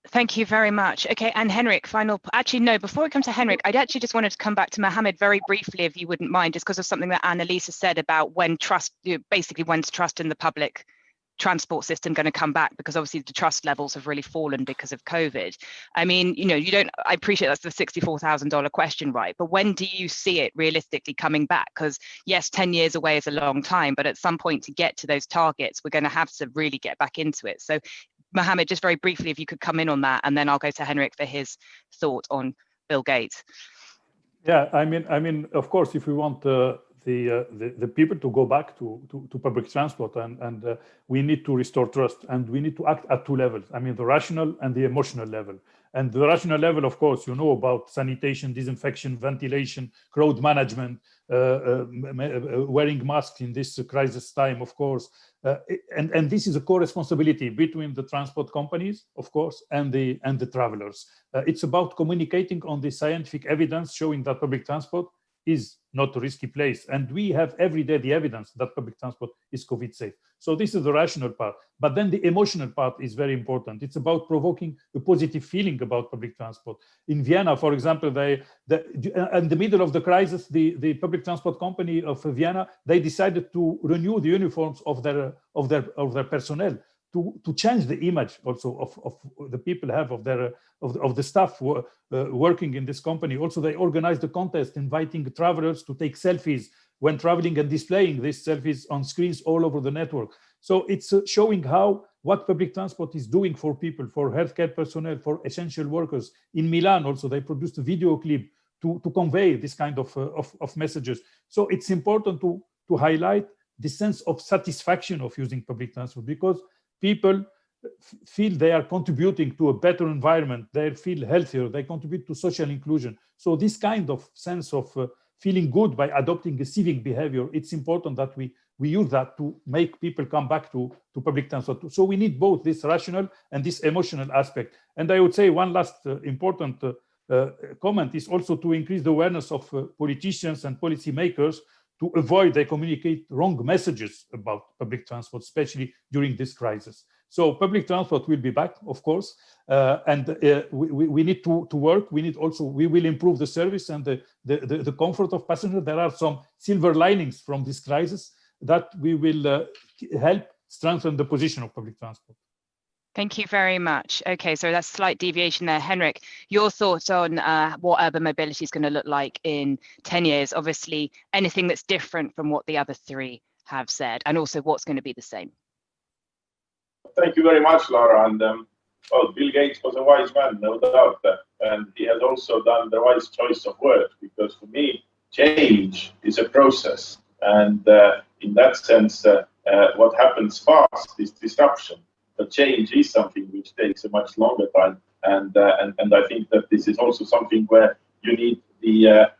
Thank you very much. Okay, and Henrik, actually, no, before we come to Henrik, I'd actually just wanted to come back to Mohamed very briefly, if you wouldn't mind, just because of something that Annalisa said about when basically when's trust in the public transport system going to come back, because obviously the trust levels have really fallen because of COVID. I mean, you know, I appreciate that's the $64,000 question, right? But when do you see it realistically coming back? Because yes, 10 years away is a long time, but at some point to get to those targets, we're going to have to really get back into it. So Mohamed, just very briefly, if you could come in on that, and then I'll go to Henrik for his thought on Bill Gates. Yeah, I mean, of course, if we want the people to go back to public transport, and we need to restore trust, and we need to act at two levels. I mean, the rational and the emotional level. And the rational level, of course, you know about sanitation, disinfection, ventilation, crowd management, wearing masks in this crisis time, of course. And this is a co-responsibility between the transport companies, of course, and the travelers. It's about communicating on the scientific evidence showing that public transport is not a risky place. And we have every day the evidence that public transport is COVID safe. So this is the rational part. But then the emotional part is very important. It's about provoking a positive feeling about public transport. In Vienna, for example, in the middle of the crisis, the public transport company of Vienna, they decided to renew the uniforms of their personnel, to change the image also of the people of the staff working in this company. Also, they organized a contest inviting travelers to take selfies when traveling and displaying these selfies on screens all over the network. So it's showing what public transport is doing for people, for healthcare personnel, for essential workers. In Milan, also, they produced a video clip to convey this kind of messages. So it's important to highlight the sense of satisfaction of using public transport, because people feel they are contributing to a better environment, they feel healthier, they contribute to social inclusion. So this kind of sense of feeling good by adopting a civic behavior, it's important that we use that to make people come back to public transport. So we need both this rational and this emotional aspect. And I would say one last important comment is also to increase the awareness of politicians and policymakers to avoid they communicate wrong messages about public transport, especially during this crisis. So public transport will be back, of course, and we need to work. We will improve the service and the comfort of passengers. There are some silver linings from this crisis that we will help strengthen the position of public transport. Thank you very much. Okay, so that's a slight deviation there. Henrik, your thoughts on what urban mobility is going to look like in 10 years? Obviously, anything that's different from what the other three have said, and also what's going to be the same? Thank you very much, Laura. And well, Bill Gates was a wise man, no doubt. And he has also done the wise choice of words, because for me, change is a process. And in that sense, what happens fast is disruption. But change is something which takes a much longer time, and I think that this is also something where you need the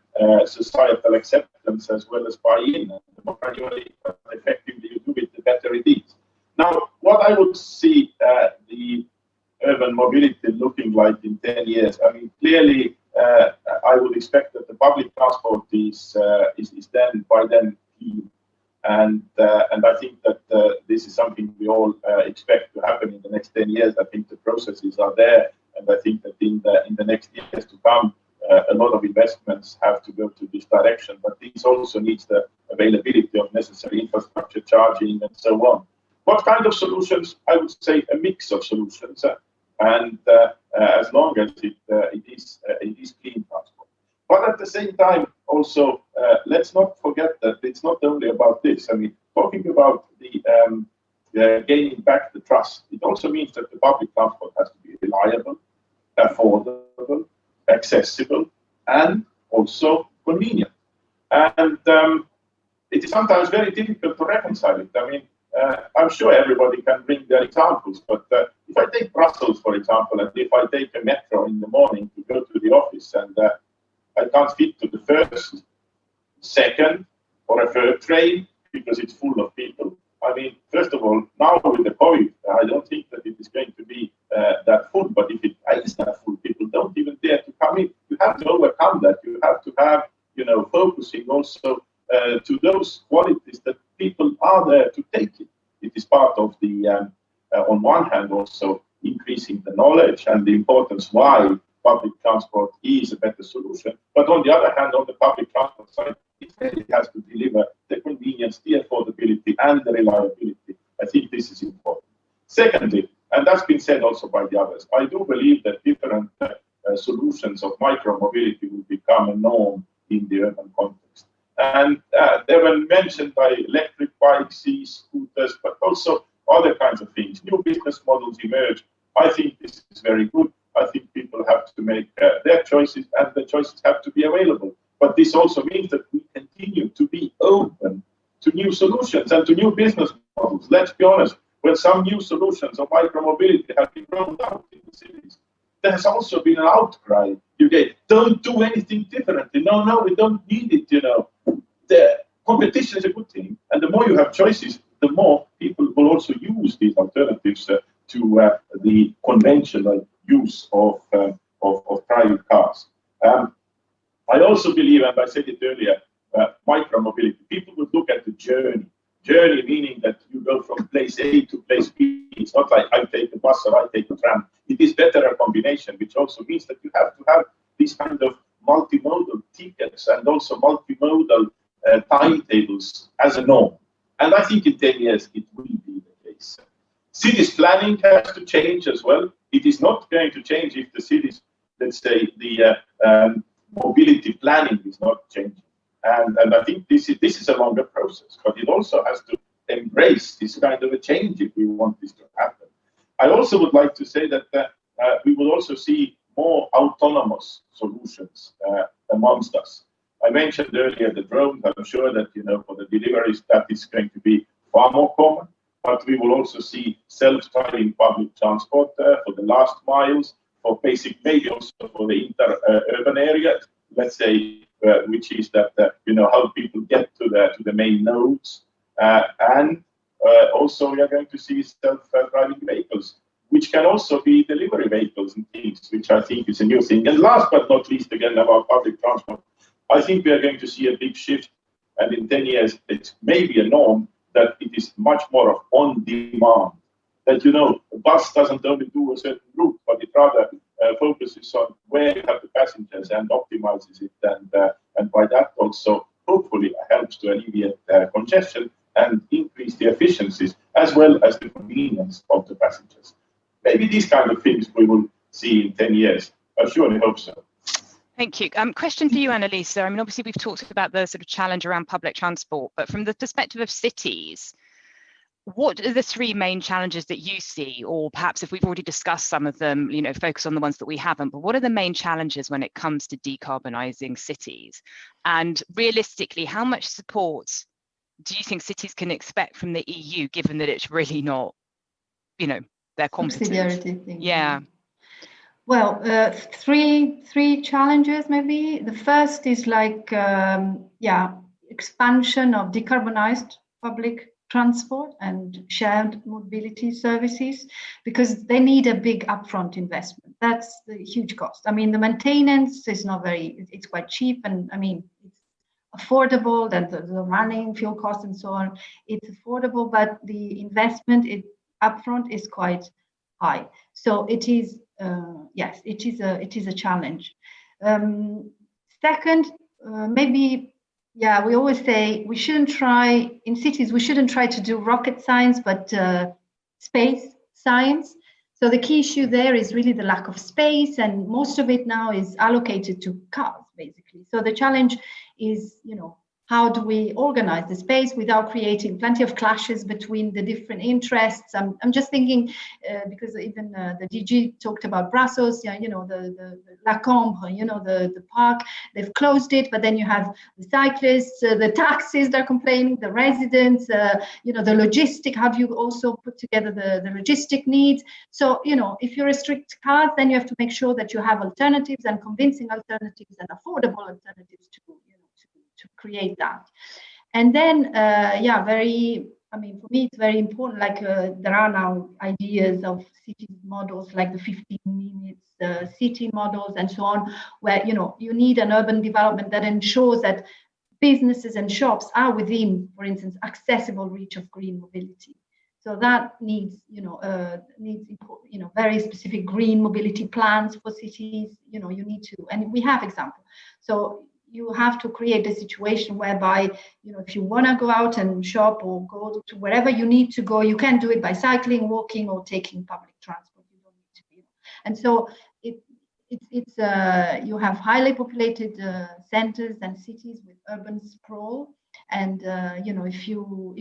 societal acceptance as well as buy-in. The more gradually effectively you do it, the better it is. Now, what I would see the urban mobility looking like in 10 years, I mean, clearly, I would expect that the public transport is then by then clean. And I think that this is something we all expect to happen in the next 10 years. I think the processes are there, and I think that in the next years to come, a lot of investments have to go to this direction. But this also needs the availability of necessary infrastructure, charging, and so on. What kind of solutions? I would say a mix of solutions, and as long as it is clean transport. But at the same time, also, let's not forget that it's not only about this. I mean, talking about the gaining back the trust, it also means that the public transport has to be reliable, affordable, accessible, and also convenient. And it is sometimes very difficult to reconcile it. I mean, I'm sure everybody can bring their examples, but if I take Brussels, for example, and if I take a metro in the morning to go to the office, and I can't fit to the first, second, or a third train because it's full of people. I mean, first of all, now with the COVID, I don't think that it is going to be that full, but if it is that full, people don't even dare to come in. You have to overcome that. You have to have, focusing also to those qualities that people are there to take it. It is part of the, on one hand, also increasing the knowledge and the importance why public transport is a better solution. But on the other hand, on the public transport side, it really has to deliver the convenience, the affordability, and the reliability. I think this is important. Secondly, and that's been said also by the others, I do believe that different solutions of micro-mobility will become a norm in the urban context. And they were mentioned by electric bikes, e-scooters, but also other kinds of things. New business models emerge. I think this is very good. I think people have to make their choices, and the choices have to be available. But this also means that we continue to be open to new solutions and to new business models. Let's be honest, when some new solutions of micromobility have been rolled out in the cities, there has also been an outcry. You get, don't do anything differently. No, we don't need it, The competition is a good thing. And the more you have choices, the more people will also use these alternatives to the conventional use of private cars. I also believe, and I said it earlier, micro-mobility. People would look at the journey. Journey meaning that you go from place A to place B. It's not like I take a bus or I take a tram. It is better a combination, which also means that you have to have these kind of multimodal tickets and also multimodal timetables as a norm. And I think in 10 years it will be the case. Cities planning has to change as well. It is not going to change if the cities, let's say, the mobility planning is not changing. And I think this is a longer process, but it also has to embrace this kind of a change if we want this to happen. I also would like to say that we will also see more autonomous solutions amongst us. I mentioned earlier the drones. I'm sure that, for the deliveries, that is going to be far more common, but we will also see self-driving public transport for the last miles, for basic, maybe also for the inter-urban areas, let's say, which is that, how people get to the main nodes. And also we are going to see self-driving vehicles, which can also be delivery vehicles and things, which I think is a new thing. And last but not least, again, about public transport, I think we are going to see a big shift. And in 10 years, it may be a norm that it is much more of on-demand. That, a bus doesn't only do a certain route, but it rather focuses on where you have the passengers and optimizes it. And by that also, hopefully, helps to alleviate congestion and increase the efficiencies as well as the convenience of the passengers. Maybe these kind of things we will see in 10 years. I surely hope so. Thank you. Question for you, Annalisa. I mean, obviously, we've talked about the sort of challenge around public transport, but from the perspective of cities, what are the three main challenges that you see? Or perhaps if we've already discussed some of them, focus on the ones that we haven't, but what are the main challenges when it comes to decarbonising cities? And realistically, how much support do you think cities can expect from the EU, given that it's really not, their competence? Subsidiarity thing. Yeah. Well, three challenges maybe. The first is expansion of decarbonized public transport and shared mobility services, because they need a big upfront investment. That's the huge cost. I mean, the maintenance is not it's quite cheap, and I mean, it's affordable, and the running fuel costs and so on, it's affordable, but the investment upfront is quite high. So it is, yes, it is a challenge. Second, maybe, yeah, we always say we shouldn't try to do rocket science, but space science. So the key issue there is really the lack of space, and most of it now is allocated to cars, basically. So the challenge is, how do we organize the space without creating plenty of clashes between the different interests? I'm just thinking, because even the DG talked about Brussels, the La Combe, the park, they've closed it, but then you have the cyclists, the taxis that are complaining, the residents, the logistic, how do you also put together the logistic needs? So, if you restrict cars, then you have to make sure that you have alternatives and convincing alternatives and affordable alternatives to create that. And then, for me, it's very important, like there are now ideas of city models like the 15 minutes city models and so on, where, you need an urban development that ensures that businesses and shops are within, for instance, accessible reach of green mobility. So that needs, very specific green mobility plans for cities. You need to, and we have examples. So you have to create a situation whereby, if you want to go out and shop or go to wherever you need to go, you can do it by cycling, walking, or taking public transport. You don't need to be. And so you have highly populated centers and cities with urban sprawl. And if you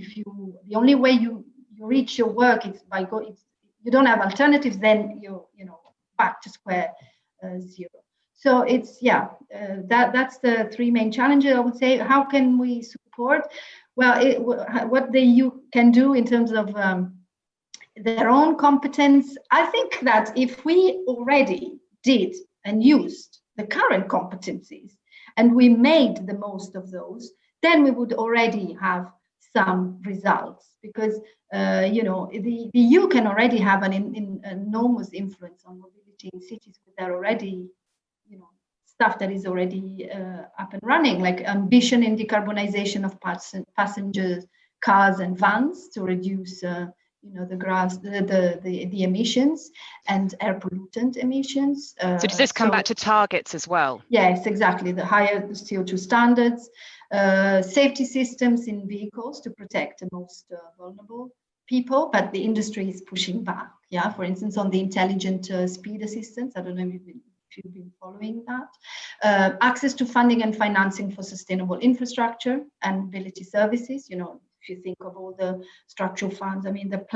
the only way you reach your work is by you don't have alternatives, then you back to square zero. So it's that's the three main challenges, I would say. How can we support? Well, what the EU can do in terms of their own competence. I think that if we already did and used the current competencies and we made the most of those, then we would already have some results, because the EU can already have an enormous influence on mobility in cities with their already stuff that is already up and running, like ambition in decarbonization of passengers, cars and vans to reduce the emissions and air pollutant emissions. So does this come back to targets as well? Yes, exactly. The higher CO2 standards, safety systems in vehicles to protect the most vulnerable people, but the industry is pushing back. Yeah, for instance, on the intelligent speed assistance. I don't know if you've been following that. Access to funding and financing for sustainable infrastructure and mobility services. If you think of all the structural funds, I mean, there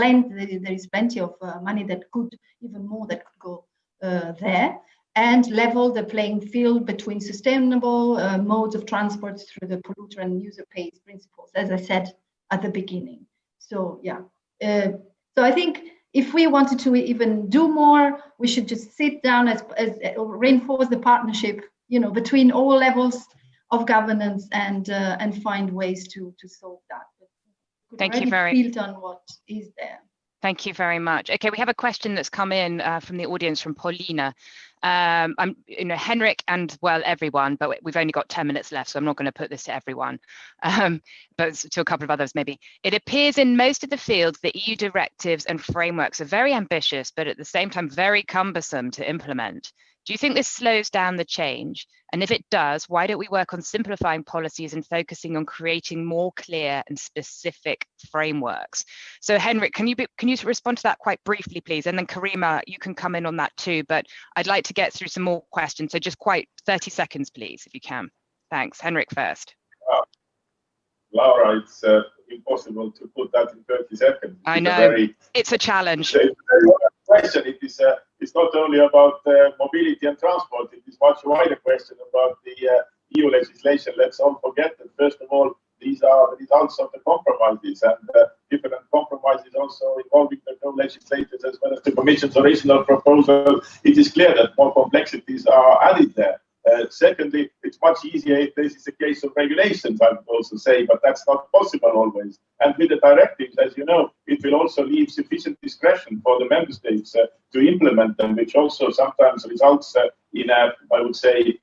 is plenty of money that could, even more that could go there, and level the playing field between sustainable modes of transport through the polluter and user pays principles, as I said at the beginning. So yeah, so I think if we wanted to even do more, we should just sit down as reinforce the partnership, between all levels of governance and find ways to solve that. Thank you very much. On what is there. Thank you very much. Okay, we have a question that's come in from the audience from Paulina. I'm, Henrik and everyone, but we've only got 10 minutes left, so I'm not going to put this to everyone, but to a couple of others maybe. It appears in most of the fields the EU directives and frameworks are very ambitious, but at the same time very cumbersome to implement. Do you think this slows down the change? And if it does, why don't we work on simplifying policies and focusing on creating more clear and specific frameworks? So Henrik, can you respond to that quite briefly, please? And then Karima, you can come in on that too, but I'd like to get through some more questions. So just quite 30 seconds, please, if you can. Thanks. Henrik first. Laura, it's impossible to put that in 30 seconds. I know, it's a challenge. Question. It's not only about mobility and transport. It is much wider question about the EU legislation. Let's not forget that first of all, these are the results of the compromises, and different compromises also involving the co-legislators as well as the Commission's original proposal. It is clear that more complexities are added there. Secondly, it's much easier if this is a case of regulations, I would also say, but that's not possible always. And with the directives, as you know, it will also leave sufficient discretion for the member states to implement them, which also sometimes results in a, I would say,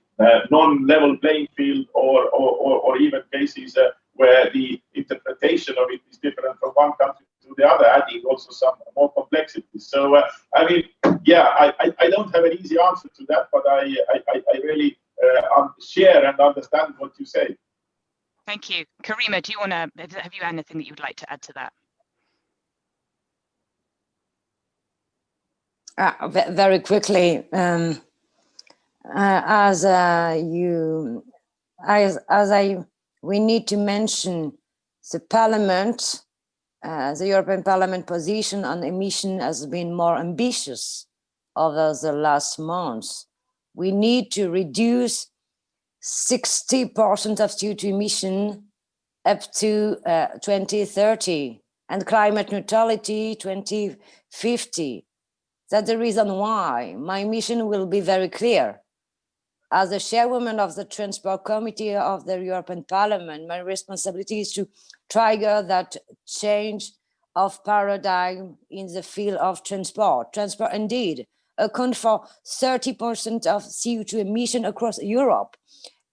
non-level playing field, or even cases where the interpretation of it is different from one country to the other, adding also some more complexity. So, I mean, yeah, I don't have an easy answer to that, but I really share and understand what you say. Thank you. Karima, do you want to, have you anything that you would like to add to that? Very quickly, as I we need to mention the Parliament, the European Parliament position on emission has been more ambitious over the last months. We need to reduce 60% of CO2 emission up to 2030 and climate neutrality 2050. That's the reason why my mission will be very clear. As the chairwoman of the Transport Committee of the European Parliament, my responsibility is to trigger that change of paradigm in the field of transport. Transport indeed account for 30% of CO2 emission across Europe.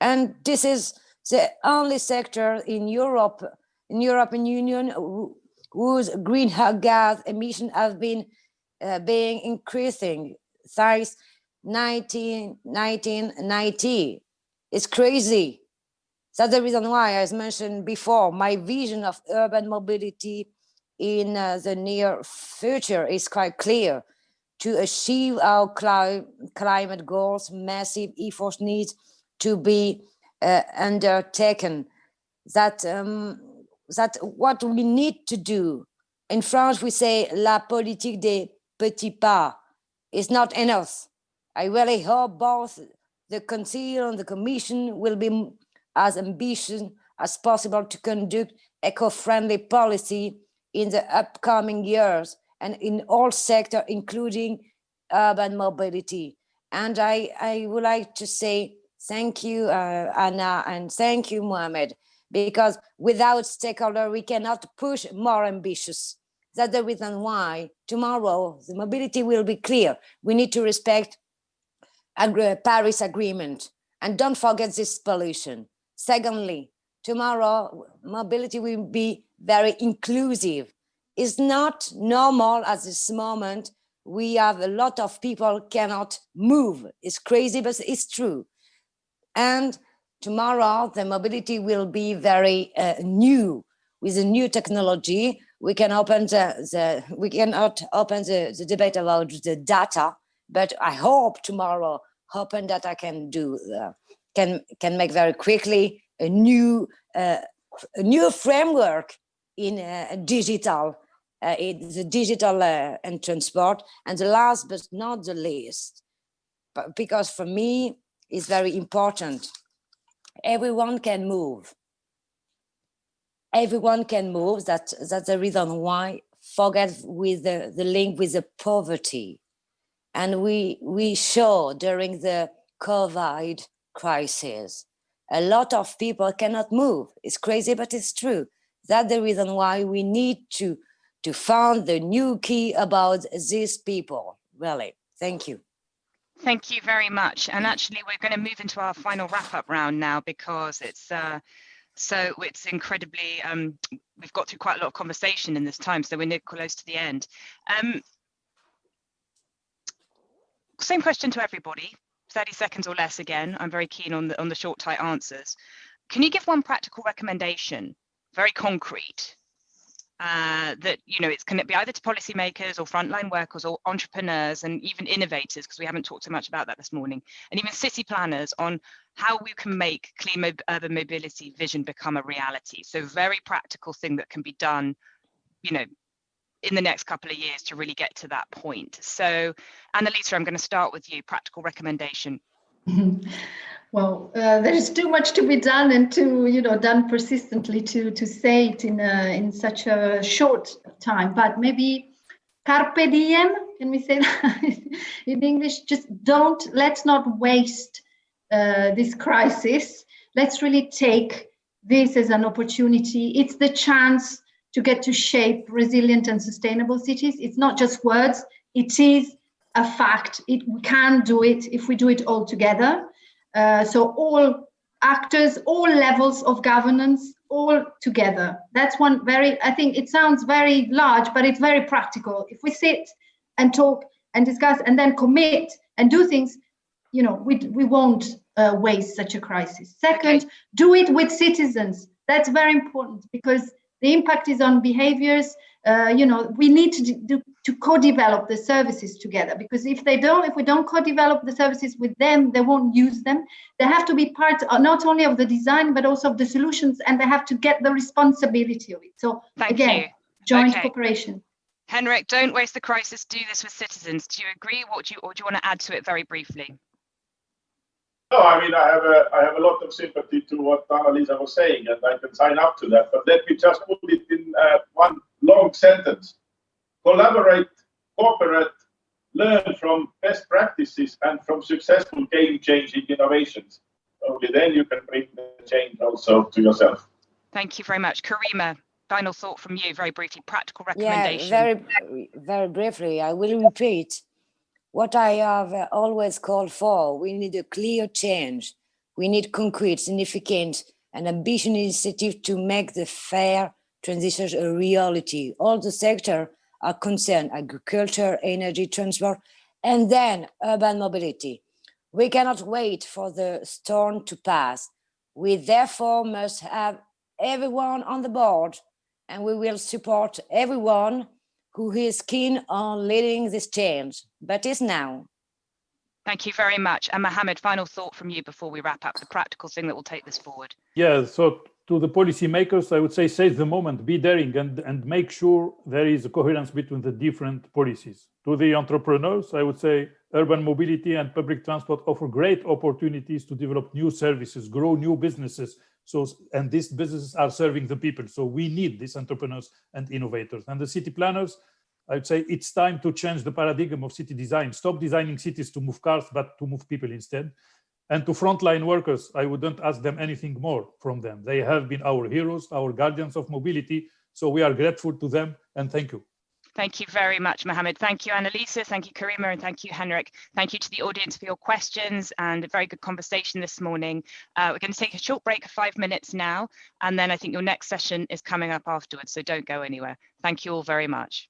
And this is the only sector in European Union whose greenhouse gas emissions have been being increasing since 1990. It's crazy. That's the reason why, as mentioned before, my vision of urban mobility in the near future is quite clear. To achieve our climate goals, massive efforts need to be undertaken. That what we need to do. In France, we say la politique des petits pas is not enough. I really hope both the Council and the Commission will be as ambitious as possible to conduct eco-friendly policy in the upcoming years and in all sectors, including urban mobility. And I would like to say thank you, Anna, and thank you, Mohamed, because without stakeholders, we cannot push more ambitious. That's the reason why tomorrow the mobility will be clear. We need to respect Paris Agreement and don't forget this pollution. Secondly, tomorrow mobility will be very inclusive. It's not normal at this moment. We have a lot of people cannot move. It's crazy, but it's true. And tomorrow the mobility will be very new. With a new technology, we can open we cannot open the debate about the data, but I hope tomorrow open data can do can make very quickly a new framework in digital, the digital and transport. And the last but not the least, but because for me it's very important, everyone can move. Everyone can move. That's the reason why forget with the link with the poverty. And we show during the COVID crisis, a lot of people cannot move. It's crazy, but it's true. That's the reason why we need to find the new key about these people. Really, thank you. Thank you very much. And actually, we're going to move into our final wrap-up round now because it's incredibly, we've got through quite a lot of conversation in this time, so we're near close to the end. Same question to everybody, 30 seconds or less again. I'm very keen on the short, tight answers. Can you give one practical recommendation, very concrete, that, you know, can it be either to policymakers or frontline workers or entrepreneurs and even innovators, because we haven't talked so much about that this morning, and even city planners on how we can make clean urban mobility vision become a reality? So very practical thing that can be done, you know, in the next couple of years to really get to that point. So Annalisa, I'm going to start with you. Practical recommendation. Well, there is too much to be done and done persistently to say it in such a short time. But maybe carpe diem, can we say that in English? Just let's not waste this crisis. Let's really take this as an opportunity. It's the chance to get to shape resilient and sustainable cities. It's not just words, it is a fact. We can do it if we do it all together. So all actors, all levels of governance, all together. That's one I think it sounds very large, but it's very practical. If we sit and talk and discuss and then commit and do things, we won't waste such a crisis. Second, do it with citizens. That's very important, because The impact is on behaviors. We need to co-develop the services together, because if we don't co-develop the services with them, they won't use them. They have to be part not only of the design, but also of the solutions, and they have to get the responsibility of it. So again, joint cooperation. Henrik, don't waste the crisis, do this with citizens. Do you agree? Or do you want to add to it very briefly? No, I mean, I have a lot of sympathy to what Annalisa was saying, and I can sign up to that. But let me just put it in one long sentence. Collaborate, cooperate, learn from best practices and from successful game-changing innovations. Only then you can bring the change also to yourself. Thank you very much. Karima, final thought from you, very briefly, practical recommendation. Yeah, very briefly, I will repeat what I have always called for. We need a clear change. We need concrete, significant, and ambitious initiative to make the fair transition a reality. All the sectors are concerned: agriculture, energy, transport, and then urban mobility. We cannot wait for the storm to pass. We therefore must have everyone on the board, and we will support everyone who is keen on leading this change, but is now. Thank you very much. And Mohamed, final thought from you before we wrap up, the practical thing that will take this forward. Yeah, so to the policymakers, I would say, seize the moment, be daring, and make sure there is a coherence between the different policies. To the entrepreneurs, I would say urban mobility and public transport offer great opportunities to develop new services, grow new businesses. And these businesses are serving the people. So we need these entrepreneurs and innovators. And the city planners, I would say it's time to change the paradigm of city design. Stop designing cities to move cars, but to move people instead. And to frontline workers, I wouldn't ask them anything more from them. They have been our heroes, our guardians of mobility. So we are grateful to them, and thank you. Thank you very much, Mohamed. Thank you, Annalisa. Thank you, Karima, and thank you, Henrik. Thank you to the audience for your questions and a very good conversation this morning. We're going to take a short break of 5 minutes now, and then I think your next session is coming up afterwards, so don't go anywhere. Thank you all very much.